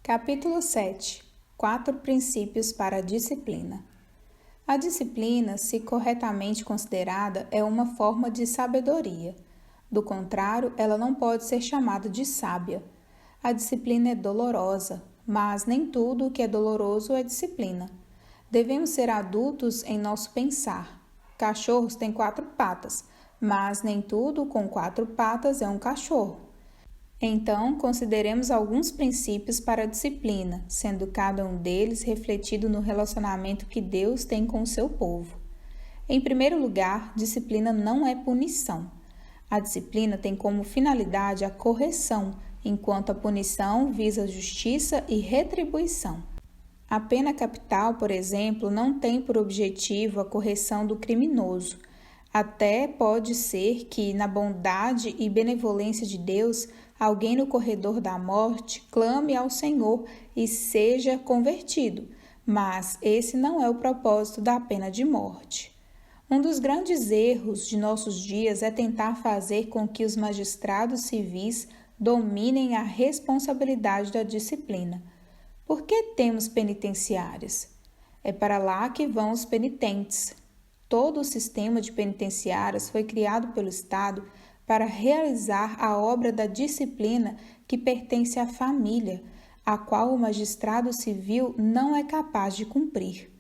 Capítulo 7. 4 princípios para a disciplina. A disciplina, se corretamente considerada, é uma forma de sabedoria. Do contrário, ela não pode ser chamada de sábia. A disciplina é dolorosa, mas nem tudo o que é doloroso é disciplina. Devemos ser adultos em nosso pensar. Cachorros têm 4 patas, mas nem tudo com 4 patas é um cachorro. Então, consideremos alguns princípios para a disciplina, sendo cada um deles refletido no relacionamento que Deus tem com o seu povo. Em primeiro lugar, disciplina não é punição. A disciplina tem como finalidade a correção, enquanto a punição visa justiça e retribuição. A pena capital, por exemplo, não tem por objetivo a correção do criminoso. Até pode ser que, na bondade e benevolência de Deus, alguém no corredor da morte clame ao Senhor e seja convertido, mas esse não é o propósito da pena de morte. Um dos grandes erros de nossos dias é tentar fazer com que os magistrados civis dominem a responsabilidade da disciplina. Por que temos penitenciárias? É para lá que vão os penitentes. Todo o sistema de penitenciárias foi criado pelo Estado para realizar a obra da disciplina que pertence à família, a qual o magistrado civil não é capaz de cumprir.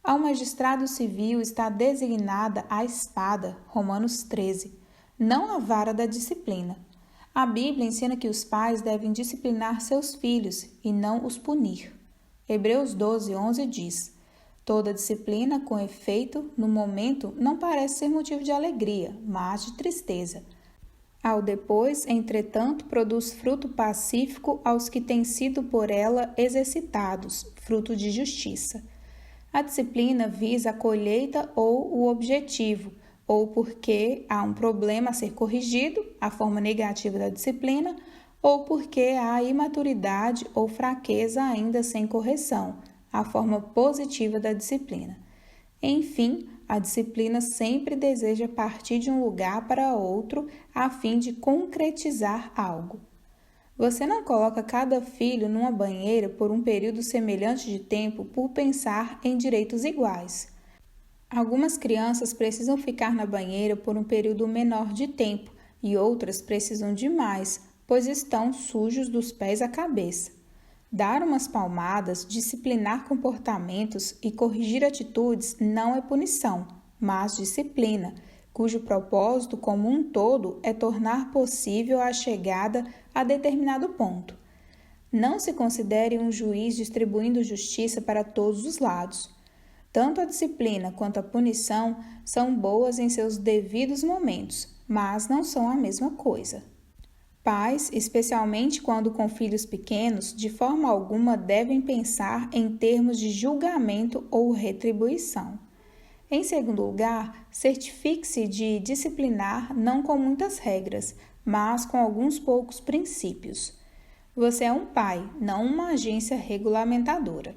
Ao magistrado civil está designada a espada, Romanos 13, não a vara da disciplina. A Bíblia ensina que os pais devem disciplinar seus filhos e não os punir. Hebreus 12:11 diz: toda disciplina, com efeito, no momento, não parece ser motivo de alegria, mas de tristeza. Ao depois, entretanto, produz fruto pacífico aos que têm sido por ela exercitados, fruto de justiça. A disciplina visa a colheita ou o objetivo, ou porque há um problema a ser corrigido, a forma negativa da disciplina, ou porque há imaturidade ou fraqueza ainda sem correção, a forma positiva da disciplina. Enfim, a disciplina sempre deseja partir de um lugar para outro a fim de concretizar algo. Você não coloca cada filho numa banheira por um período semelhante de tempo por pensar em direitos iguais. Algumas crianças precisam ficar na banheira por um período menor de tempo e outras precisam de mais, pois estão sujos dos pés à cabeça. Dar umas palmadas, disciplinar comportamentos e corrigir atitudes não é punição, mas disciplina, cujo propósito como um todo é tornar possível a chegada a determinado ponto. Não se considere um juiz distribuindo justiça para todos os lados. Tanto a disciplina quanto a punição são boas em seus devidos momentos, mas não são a mesma coisa. Pais, especialmente quando com filhos pequenos, de forma alguma devem pensar em termos de julgamento ou retribuição. Em segundo lugar, certifique-se de disciplinar não com muitas regras, mas com alguns poucos princípios. Você é um pai, não uma agência regulamentadora.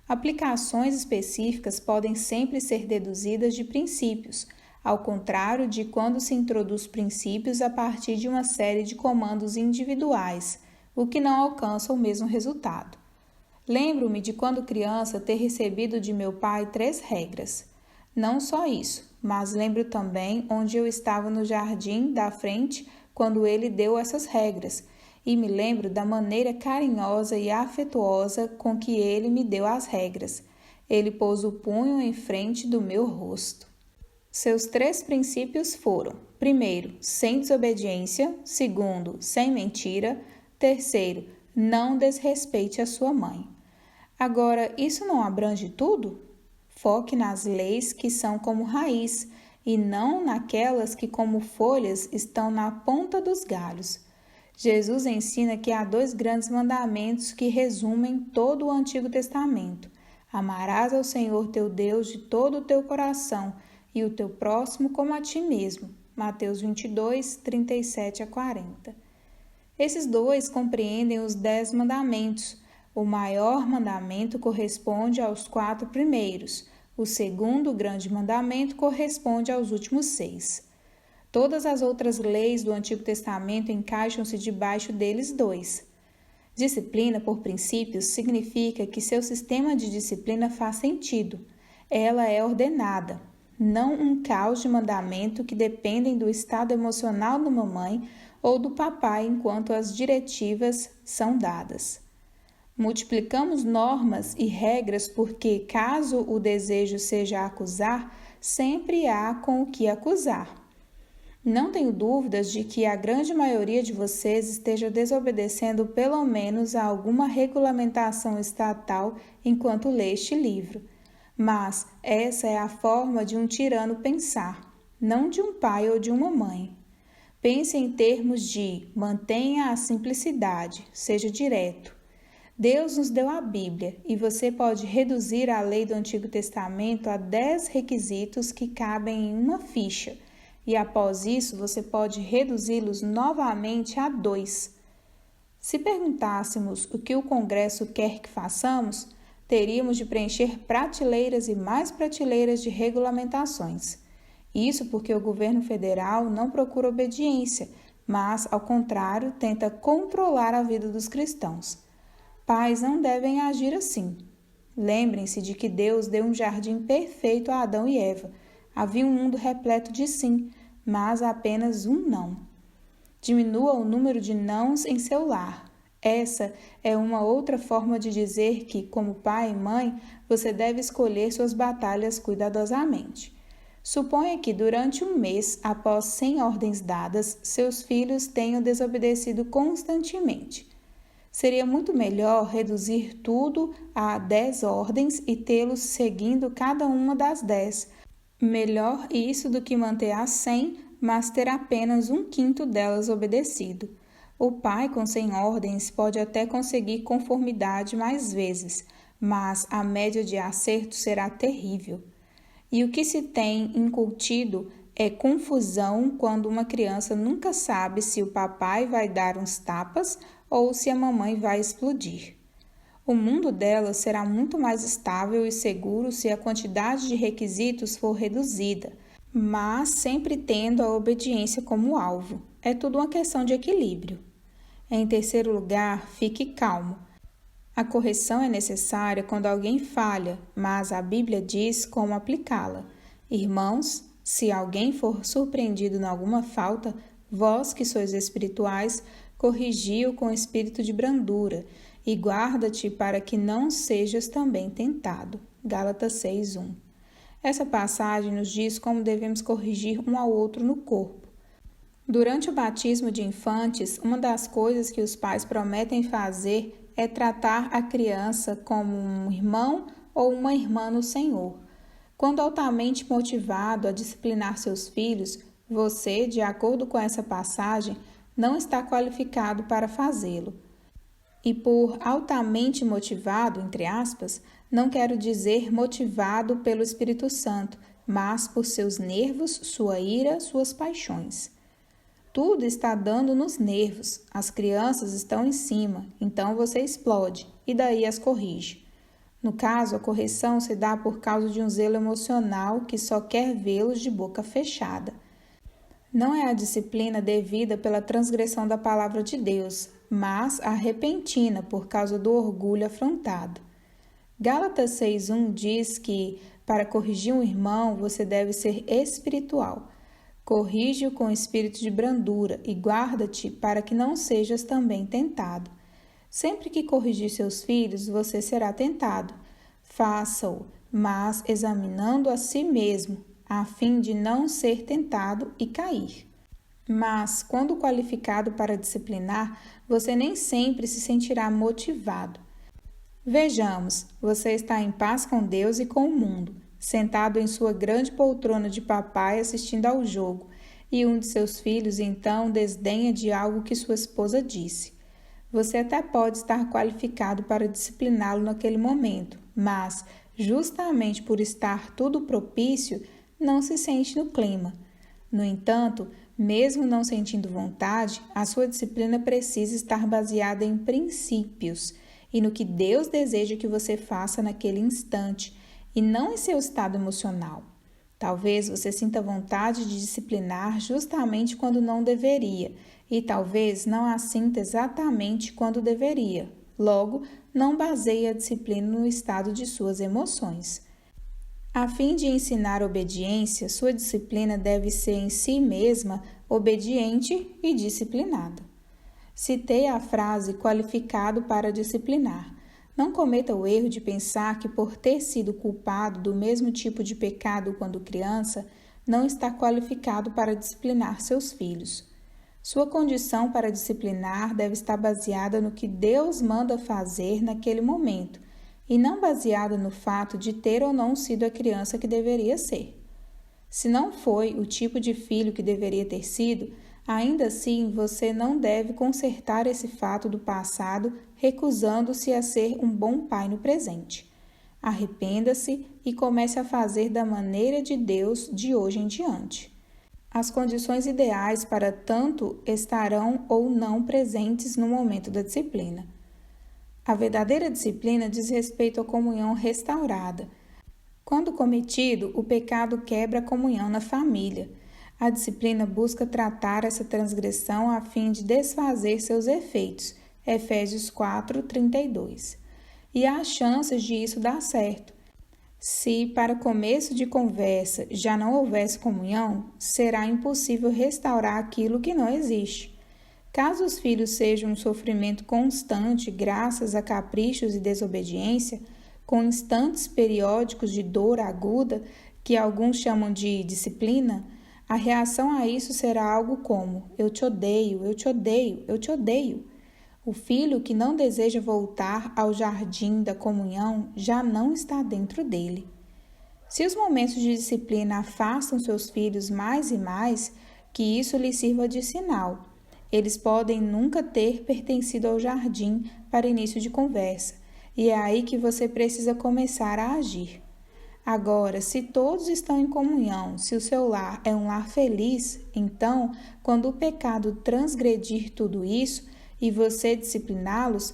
Aplicações específicas podem sempre ser deduzidas de princípios, ao contrário de quando se introduz princípios a partir de uma série de comandos individuais, o que não alcança o mesmo resultado. Lembro-me de quando criança ter recebido de meu pai 3 regras. Não só isso, mas lembro também onde eu estava no jardim da frente quando ele deu essas regras, e me lembro da maneira carinhosa e afetuosa com que ele me deu as regras. Ele pôs o punho em frente do meu rosto. Seus 3 princípios foram: primeiro, sem desobediência; segundo, sem mentira; terceiro, não desrespeite a sua mãe. Agora, isso não abrange tudo? Foque nas leis que são como raiz e não naquelas que, como folhas, estão na ponta dos galhos. Jesus ensina que há 2 grandes mandamentos que resumem todo o Antigo Testamento: amarás ao Senhor teu Deus de todo o teu coração e o teu próximo como a ti mesmo. Mateus 22, 37-40. Esses 2 compreendem os 10 mandamentos. O maior mandamento corresponde aos 4 primeiros. O segundo grande mandamento corresponde aos últimos 6. Todas as outras leis do Antigo Testamento encaixam-se debaixo deles 2. Disciplina por princípios significa que seu sistema de disciplina faz sentido. Ela é ordenada, não um caos de mandamento que dependem do estado emocional da mamãe ou do papai enquanto as diretivas são dadas. Multiplicamos normas e regras porque, caso o desejo seja acusar, sempre há com o que acusar. Não tenho dúvidas de que a grande maioria de vocês esteja desobedecendo pelo menos a alguma regulamentação estatal enquanto lê este livro. Mas essa é a forma de um tirano pensar, não de um pai ou de uma mãe. Pense em termos de mantenha a simplicidade, seja direto. Deus nos deu a Bíblia e você pode reduzir a lei do Antigo Testamento a 10 requisitos que cabem em uma ficha, e após isso você pode reduzi-los novamente a 2. Se perguntássemos o que o Congresso quer que façamos, teríamos de preencher prateleiras e mais prateleiras de regulamentações. Isso porque o governo federal não procura obediência, mas, ao contrário, tenta controlar a vida dos cristãos. Pais não devem agir assim. Lembrem-se de que Deus deu um jardim perfeito a Adão e Eva. Havia um mundo repleto de sim, mas apenas um não. Diminua o número de nãos em seu lar. Essa é uma outra forma de dizer que, como pai e mãe, você deve escolher suas batalhas cuidadosamente. Suponha que durante um mês, após 100 ordens dadas, seus filhos tenham desobedecido constantemente. Seria muito melhor reduzir tudo a 10 ordens e tê-los seguindo cada uma das 10. Melhor isso do que manter as 100, mas ter apenas 1/5 delas obedecido. O pai com 100 ordens pode até conseguir conformidade mais vezes, mas a média de acerto será terrível. E o que se tem incutido é confusão quando uma criança nunca sabe se o papai vai dar uns tapas ou se a mamãe vai explodir. O mundo dela será muito mais estável e seguro se a quantidade de requisitos for reduzida, mas sempre tendo a obediência como alvo. É tudo uma questão de equilíbrio. Em terceiro lugar, fique calmo. A correção é necessária quando alguém falha, mas a Bíblia diz como aplicá-la. Irmãos, se alguém for surpreendido em alguma falta, vós que sois espirituais, corrigi-o com espírito de brandura, e guarda-te para que não sejas também tentado. Gálatas 6:1. Essa passagem nos diz como devemos corrigir um ao outro no corpo. Durante o batismo de infantes, uma das coisas que os pais prometem fazer é tratar a criança como um irmão ou uma irmã no Senhor. Quando altamente motivado a disciplinar seus filhos, você, de acordo com essa passagem, não está qualificado para fazê-lo. E por altamente motivado, entre aspas, não quero dizer motivado pelo Espírito Santo, mas por seus nervos, sua ira, suas paixões. Tudo está dando nos nervos, as crianças estão em cima, então você explode e daí as corrige. No caso, a correção se dá por causa de um zelo emocional que só quer vê-los de boca fechada. Não é a disciplina devida pela transgressão da palavra de Deus, mas a repentina por causa do orgulho afrontado. Gálatas 6:1 diz que, para corrigir um irmão, você deve ser espiritual. Corrige-o com espírito de brandura e guarda-te para que não sejas também tentado. Sempre que corrigir seus filhos, você será tentado. Faça-o, mas examinando a si mesmo, a fim de não ser tentado e cair. Mas, quando qualificado para disciplinar, você nem sempre se sentirá motivado. Vejamos, você está em paz com Deus e com o mundo, sentado em sua grande poltrona de papai assistindo ao jogo, e um de seus filhos então desdenha de algo que sua esposa disse. Você até pode estar qualificado para discipliná-lo naquele momento, mas, justamente por estar tudo propício, não se sente no clima. No entanto, mesmo não sentindo vontade, a sua disciplina precisa estar baseada em princípios e no que Deus deseja que você faça naquele instante, e não em seu estado emocional. Talvez você sinta vontade de disciplinar justamente quando não deveria, e talvez não a sinta exatamente quando deveria. Logo, não baseie a disciplina no estado de suas emoções. A fim de ensinar obediência, sua disciplina deve ser em si mesma obediente e disciplinada. Citei a frase qualificado para disciplinar. Não cometa o erro de pensar que por ter sido culpado do mesmo tipo de pecado quando criança, não está qualificado para disciplinar seus filhos. Sua condição para disciplinar deve estar baseada no que Deus manda fazer naquele momento, e não baseada no fato de ter ou não sido a criança que deveria ser. Se não foi o tipo de filho que deveria ter sido, ainda assim você não deve consertar esse fato do passado recusando-se a ser um bom pai no presente. Arrependa-se e comece a fazer da maneira de Deus de hoje em diante. As condições ideais para tanto estarão ou não presentes no momento da disciplina. A verdadeira disciplina diz respeito à comunhão restaurada. Quando cometido, o pecado quebra a comunhão na família. A disciplina busca tratar essa transgressão a fim de desfazer seus efeitos. Efésios 4:32. E há chances de isso dar certo. Se, para começo de conversa, já não houvesse comunhão, será impossível restaurar aquilo que não existe. Caso os filhos sejam um sofrimento constante graças a caprichos e desobediência, com instantes periódicos de dor aguda, que alguns chamam de disciplina, a reação a isso será algo como: eu te odeio, eu te odeio, eu te odeio. O filho que não deseja voltar ao jardim da comunhão já não está dentro dele. Se os momentos de disciplina afastam seus filhos mais e mais, que isso lhes sirva de sinal. Eles podem nunca ter pertencido ao jardim para início de conversa, e é aí que você precisa começar a agir. Agora, se todos estão em comunhão, se o seu lar é um lar feliz, então, quando o pecado transgredir tudo isso e você discipliná-los,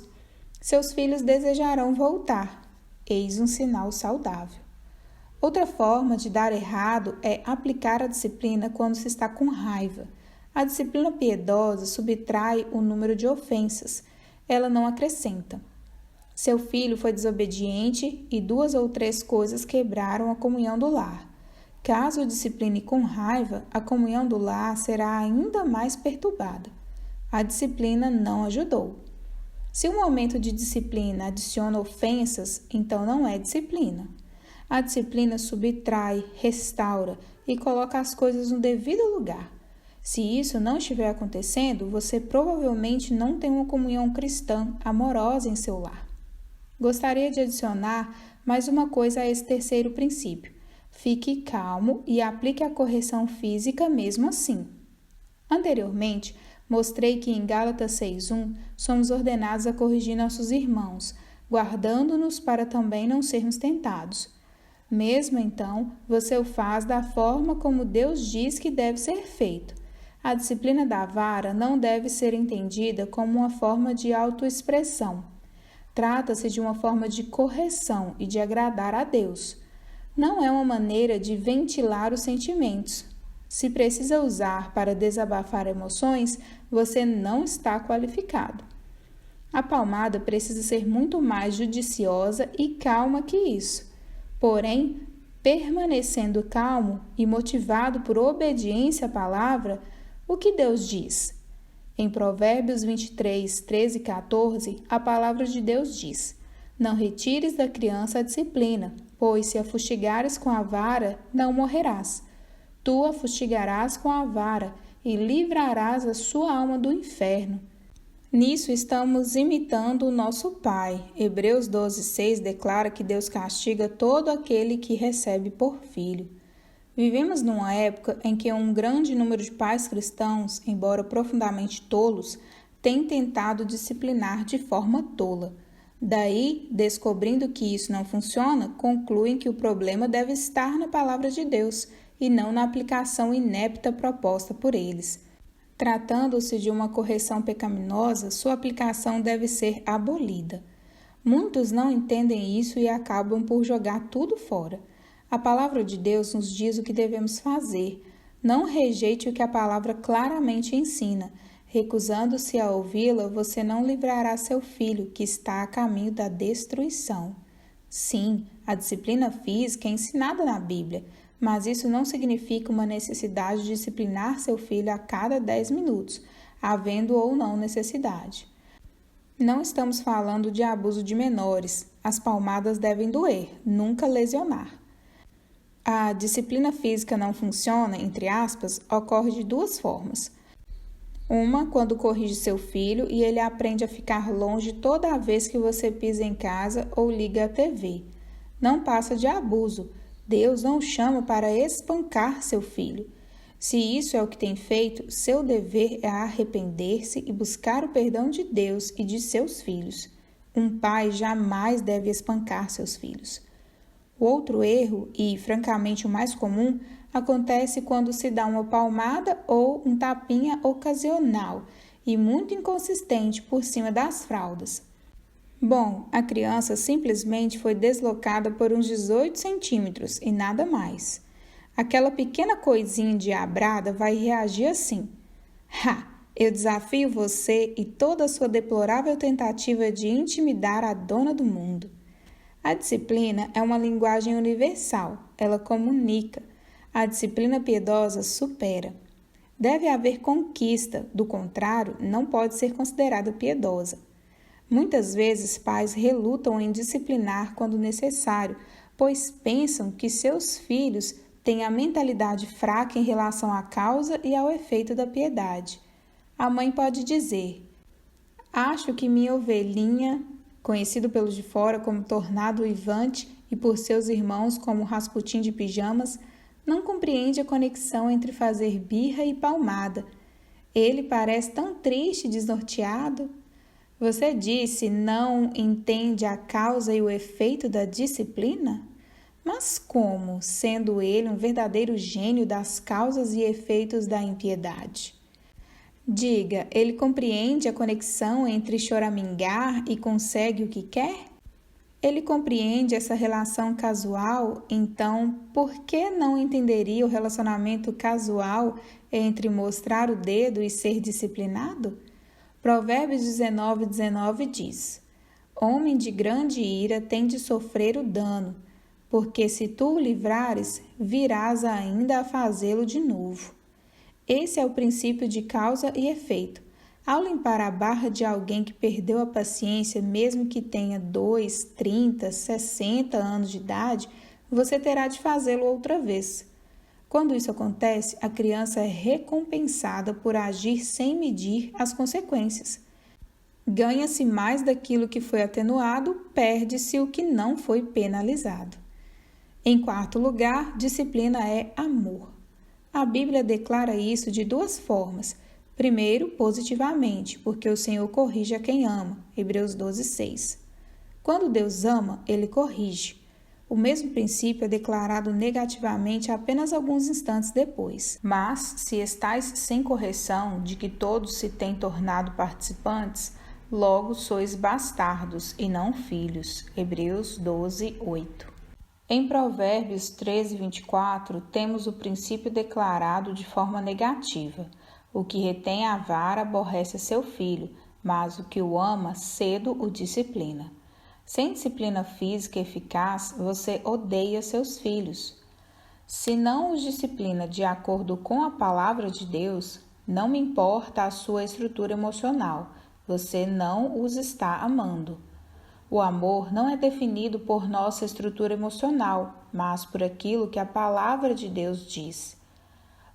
seus filhos desejarão voltar. Eis um sinal saudável. Outra forma de dar errado é aplicar a disciplina quando se está com raiva. A disciplina piedosa subtrai o número de ofensas, ela não acrescenta. Seu filho foi desobediente e 2 ou 3 coisas quebraram a comunhão do lar. Caso o discipline com raiva, a comunhão do lar será ainda mais perturbada. A disciplina não ajudou. Se o momento de disciplina adiciona ofensas, então não é disciplina. A disciplina subtrai, restaura e coloca as coisas no devido lugar. Se isso não estiver acontecendo, você provavelmente não tem uma comunhão cristã amorosa em seu lar. Gostaria de adicionar mais uma coisa a esse terceiro princípio. Fique calmo e aplique a correção física mesmo assim. Anteriormente, mostrei que em Gálatas 6:1 somos ordenados a corrigir nossos irmãos, guardando-nos para também não sermos tentados. Mesmo então, você o faz da forma como Deus diz que deve ser feito. A disciplina da vara não deve ser entendida como uma forma de autoexpressão. Trata-se de uma forma de correção e de agradar a Deus. Não é uma maneira de ventilar os sentimentos. Se precisa usar para desabafar emoções, você não está qualificado. A palmada precisa ser muito mais judiciosa e calma que isso. Porém, permanecendo calmo e motivado por obediência à palavra, o que Deus diz? Em Provérbios 23, 13 e 14, a palavra de Deus diz: não retires da criança a disciplina, pois se a fustigares com a vara, não morrerás. Tu a fustigarás com a vara e livrarás a sua alma do inferno. Nisso estamos imitando o nosso Pai. Hebreus 12:6 declara que Deus castiga todo aquele que recebe por filho. Vivemos numa época em que um grande número de pais cristãos, embora profundamente tolos, têm tentado disciplinar de forma tola. Daí, descobrindo que isso não funciona, concluem que o problema deve estar na palavra de Deus e não na aplicação inepta proposta por eles. Tratando-se de uma correção pecaminosa, sua aplicação deve ser abolida. Muitos não entendem isso e acabam por jogar tudo fora. A palavra de Deus nos diz o que devemos fazer. Não rejeite o que a palavra claramente ensina. Recusando-se a ouvi-la, você não livrará seu filho, que está a caminho da destruição. Sim, a disciplina física é ensinada na Bíblia, mas isso não significa uma necessidade de disciplinar seu filho a cada 10 minutos, havendo ou não necessidade. Não estamos falando de abuso de menores. As palmadas devem doer, nunca lesionar. A disciplina física não funciona, entre aspas, ocorre de duas formas. Uma, quando corrige seu filho e ele aprende a ficar longe toda vez que você pisa em casa ou liga a TV. Não passa de abuso. Deus não o chama para espancar seu filho. Se isso é o que tem feito, seu dever é arrepender-se e buscar o perdão de Deus e de seus filhos. Um pai jamais deve espancar seus filhos. O outro erro, e francamente o mais comum, acontece quando se dá uma palmada ou um tapinha ocasional e muito inconsistente por cima das fraldas. Bom, a criança simplesmente foi deslocada por uns 18 centímetros e nada mais. Aquela pequena coisinha endiabrada vai reagir assim. Eu desafio você e toda a sua deplorável tentativa de intimidar a dona do mundo. A disciplina é uma linguagem universal, ela comunica. A disciplina piedosa supera. Deve haver conquista, do contrário, não pode ser considerada piedosa. Muitas vezes pais relutam em disciplinar quando necessário, pois pensam que seus filhos têm a mentalidade fraca em relação à causa e ao efeito da piedade. A mãe pode dizer: acho que minha ovelhinha, conhecido pelos de fora como tornado uivante e por seus irmãos como Rasputin de pijamas, não compreende a conexão entre fazer birra e palmada. Ele parece tão triste e desnorteado. Você disse não entende a causa e o efeito da disciplina? Mas como, sendo ele um verdadeiro gênio das causas e efeitos da impiedade? Diga, ele compreende a conexão entre choramingar e consegue o que quer? Ele compreende essa relação casual, então por que não entenderia o relacionamento casual entre mostrar o dedo e ser disciplinado? Provérbios 19:19 diz: homem de grande ira tem de sofrer o dano, porque se tu o livrares, virás ainda a fazê-lo de novo. Esse é o princípio de causa e efeito. Ao limpar a barra de alguém que perdeu a paciência, mesmo que tenha 2, 30, 60 anos de idade, você terá de fazê-lo outra vez. Quando isso acontece, a criança é recompensada por agir sem medir as consequências. Ganha-se mais daquilo que foi atenuado, perde-se o que não foi penalizado. Em quarto lugar, disciplina é amor. A Bíblia declara isso de duas formas. Primeiro, positivamente, porque o Senhor corrige a quem ama. Hebreus 12:6. Quando Deus ama, Ele corrige. O mesmo princípio é declarado negativamente apenas alguns instantes depois. Mas, se estais sem correção de que todos se têm tornado participantes, logo sois bastardos e não filhos. Hebreus 12:8. Em Provérbios 13:24, temos o princípio declarado de forma negativa. O que retém a vara aborrece seu filho, mas o que o ama cedo o disciplina. Sem disciplina física eficaz, você odeia seus filhos. Se não os disciplina de acordo com a palavra de Deus, não me importa a sua estrutura emocional, você não os está amando. O amor não é definido por nossa estrutura emocional, mas por aquilo que a palavra de Deus diz.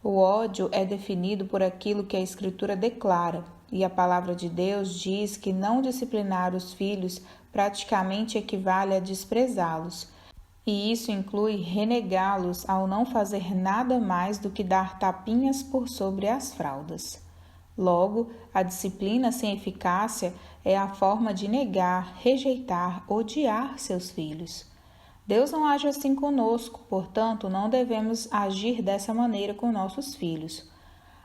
O ódio é definido por aquilo que a Escritura declara, e a palavra de Deus diz que não disciplinar os filhos praticamente equivale a desprezá-los, e isso inclui renegá-los ao não fazer nada mais do que dar tapinhas por sobre as fraldas. Logo, a disciplina sem eficácia é a forma de negar, rejeitar, odiar seus filhos. Deus não age assim conosco, portanto, não devemos agir dessa maneira com nossos filhos.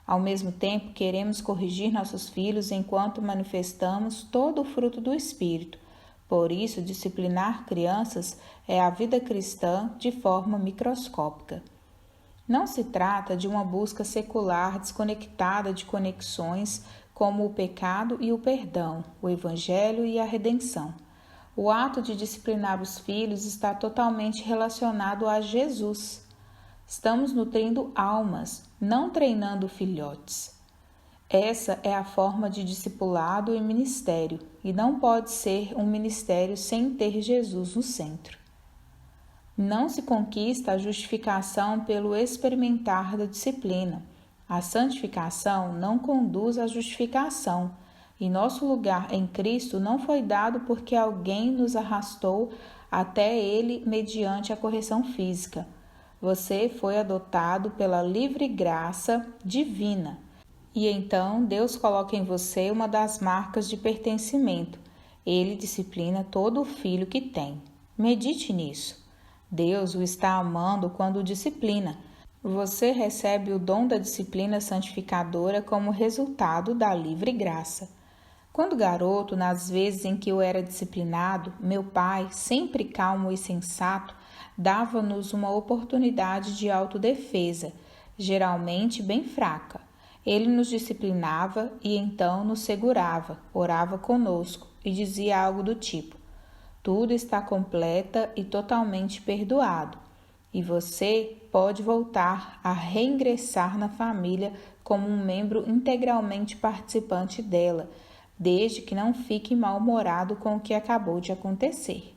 Ao mesmo tempo, queremos corrigir nossos filhos enquanto manifestamos todo o fruto do Espírito. Por isso, disciplinar crianças é a vida cristã de forma microscópica. Não se trata de uma busca secular desconectada de conexões como o pecado e o perdão, o evangelho e a redenção. O ato de disciplinar os filhos está totalmente relacionado a Jesus. Estamos nutrindo almas, não treinando filhotes. Essa é a forma de discipulado e ministério, e não pode ser um ministério sem ter Jesus no centro. Não se conquista a justificação pelo experimentar da disciplina. A santificação não conduz à justificação, e nosso lugar em Cristo não foi dado porque alguém nos arrastou até Ele mediante a correção física. Você foi adotado pela livre graça divina. E então Deus coloca em você uma das marcas de pertencimento. Ele disciplina todo o filho que tem. Medite nisso. Deus o está amando quando o disciplina. Você recebe o dom da disciplina santificadora como resultado da livre graça. Quando garoto, nas vezes em que eu era disciplinado, meu pai, sempre calmo e sensato, dava-nos uma oportunidade de autodefesa, geralmente bem fraca. Ele nos disciplinava e então nos segurava, orava conosco e dizia algo do tipo: tudo está completa e totalmente perdoado, e você pode voltar a reingressar na família como um membro integralmente participante dela, desde que não fique mal-humorado com o que acabou de acontecer.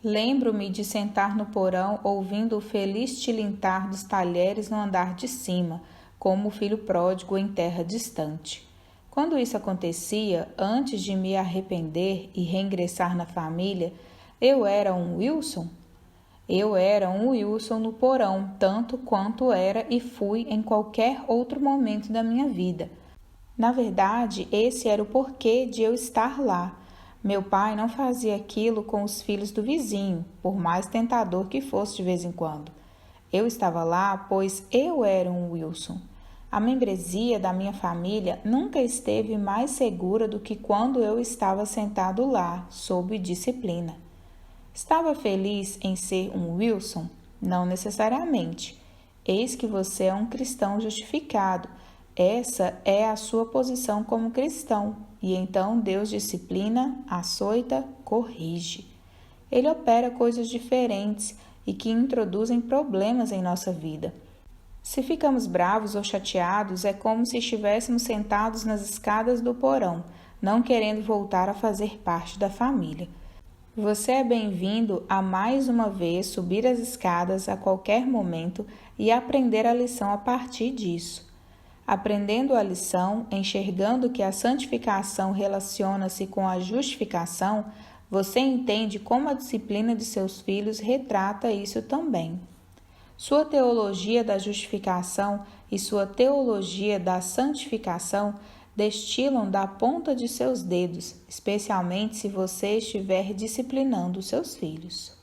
Lembro-me de sentar no porão ouvindo o feliz tilintar dos talheres no andar de cima, como o filho pródigo em terra distante. Quando isso acontecia, antes de me arrepender e reingressar na família, eu era um Wilson? Eu era um Wilson no porão, tanto quanto era e fui em qualquer outro momento da minha vida. Na verdade, esse era o porquê de eu estar lá. Meu pai não fazia aquilo com os filhos do vizinho, por mais tentador que fosse de vez em quando. Eu estava lá, pois eu era um Wilson. A membresia da minha família nunca esteve mais segura do que quando eu estava sentado lá, sob disciplina. Estava feliz em ser um Wilson? Não necessariamente. Eis que você é um cristão justificado. Essa é a sua posição como cristão, e então Deus disciplina, açoita, corrige. Ele opera coisas diferentes e que introduzem problemas em nossa vida. Se ficamos bravos ou chateados, é como se estivéssemos sentados nas escadas do porão, não querendo voltar a fazer parte da família. Você é bem-vindo a mais uma vez subir as escadas a qualquer momento e aprender a lição a partir disso. Aprendendo a lição, enxergando que a santificação relaciona-se com a justificação, você entende como a disciplina de seus filhos retrata isso também. Sua teologia da justificação e sua teologia da santificação destilam da ponta de seus dedos, especialmente se você estiver disciplinando seus filhos.